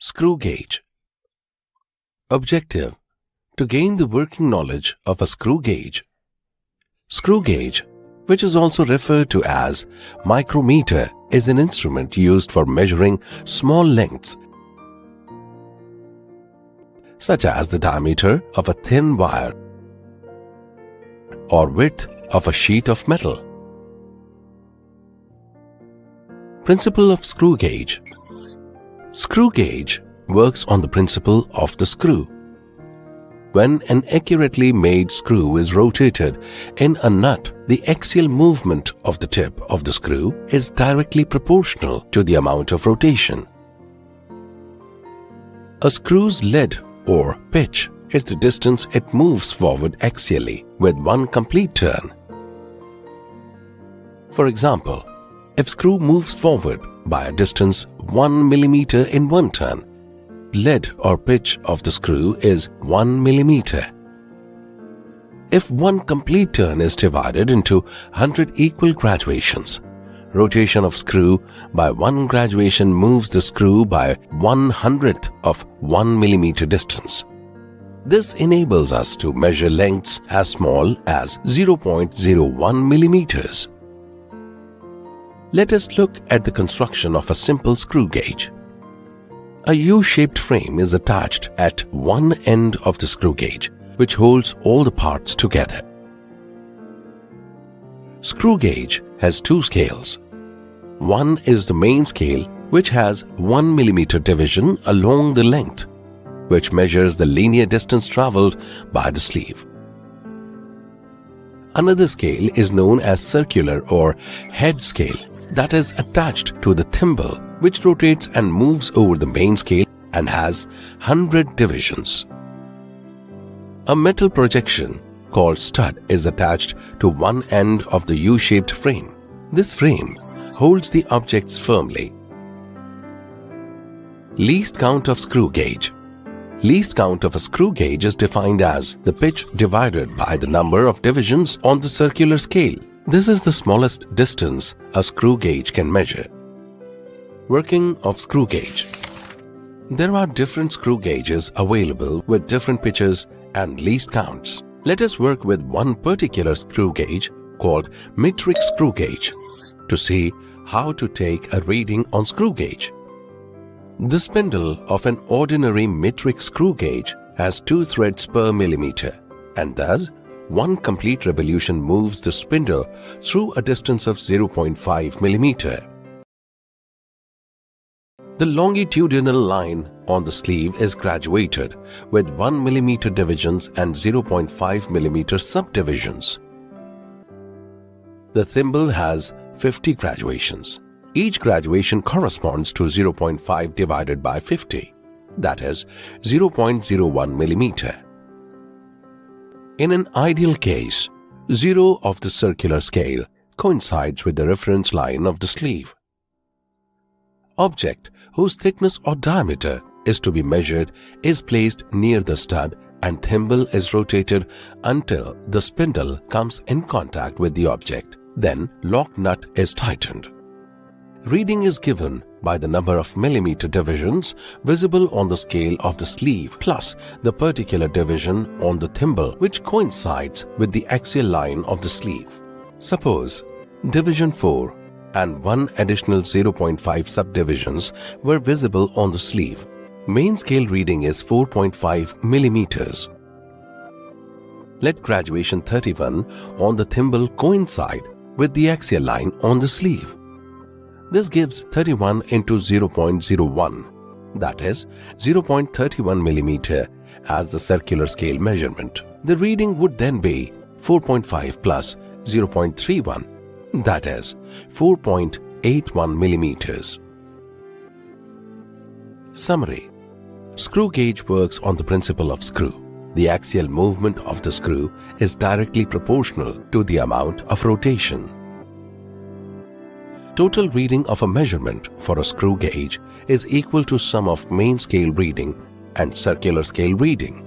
Screw gauge. Objective: to gain the working knowledge of a screw gauge. Screw gauge, which is also referred to as micrometer, is an instrument used for measuring small lengths such as the diameter of a thin wire or width of a sheet of metal. Principle of screw gauge. Screw gauge works on the principle of the screw. When an accurately made screw is rotated in a nut, the axial movement of the tip of the screw is directly proportional to the amount of rotation. A screw's lead or pitch is the distance it moves forward axially with one complete turn. For example, if screw moves forward by a distance 1 millimeter in one turn, lead or pitch of the screw is 1 millimeter. If one complete turn is divided into 100 equal graduations, rotation of screw by one graduation moves the screw by 1/100th of 1 millimeter distance. This enables us to measure lengths as small as 0.01 millimeters. Let us look at the construction of a simple screw gauge. A U-shaped frame is attached at one end of the screw gauge, which holds all the parts together. Screw gauge has two scales. One is the main scale, which has 1 millimeter division along the length, which measures the linear distance traveled by the sleeve. Another scale is known as circular or head scale that is attached to the thimble, which rotates and moves over the main scale and has 100 divisions. A metal projection called stud is attached to one end of the U-shaped frame. This frame holds the objects firmly. Least count of screw gauge. Least count of a screw gauge is defined as the pitch divided by the number of divisions on the circular scale. This is the smallest distance a screw gauge can measure. Working of screw gauge. There are different screw gauges available with different pitches and least counts. Let us work with one particular screw gauge called metric screw gauge to see how to take a reading on screw gauge. The spindle of an ordinary metric screw gauge has 2 threads per millimeter, and thus one complete revolution moves the spindle through a distance of 0.5 millimeter. The longitudinal line on the sleeve is graduated with 1 millimeter divisions and 0.5 millimeter subdivisions. The thimble has 50 graduations. Each graduation corresponds to 0.5 divided by 50, that is 0.01 millimeter. In an ideal case, 0 of the circular scale coincides with the reference line of the sleeve. Object whose thickness or diameter is to be measured is placed near the stud and thimble is rotated until the spindle comes in contact with the object. Then lock nut is tightened. Reading is given by the number of millimeter divisions visible on the scale of the sleeve plus the particular division on the thimble which coincides with the axial line of the sleeve. Suppose division 4 and one additional 0.5 subdivisions were visible on the sleeve. Main scale reading is 4.5 millimeters. Let graduation 31 on the thimble coincide with the axial line on the sleeve. This gives 31 into 0.01, that is 0.31 millimeter as the circular scale measurement. The reading would then be 4.5 plus 0.31, that is 4.81 millimeters. Summary. Screw gauge works on the principle of screw. The axial movement of the screw is directly proportional to the amount of rotation. Total reading of a measurement for a screw gauge is equal to sum of main scale reading and circular scale reading.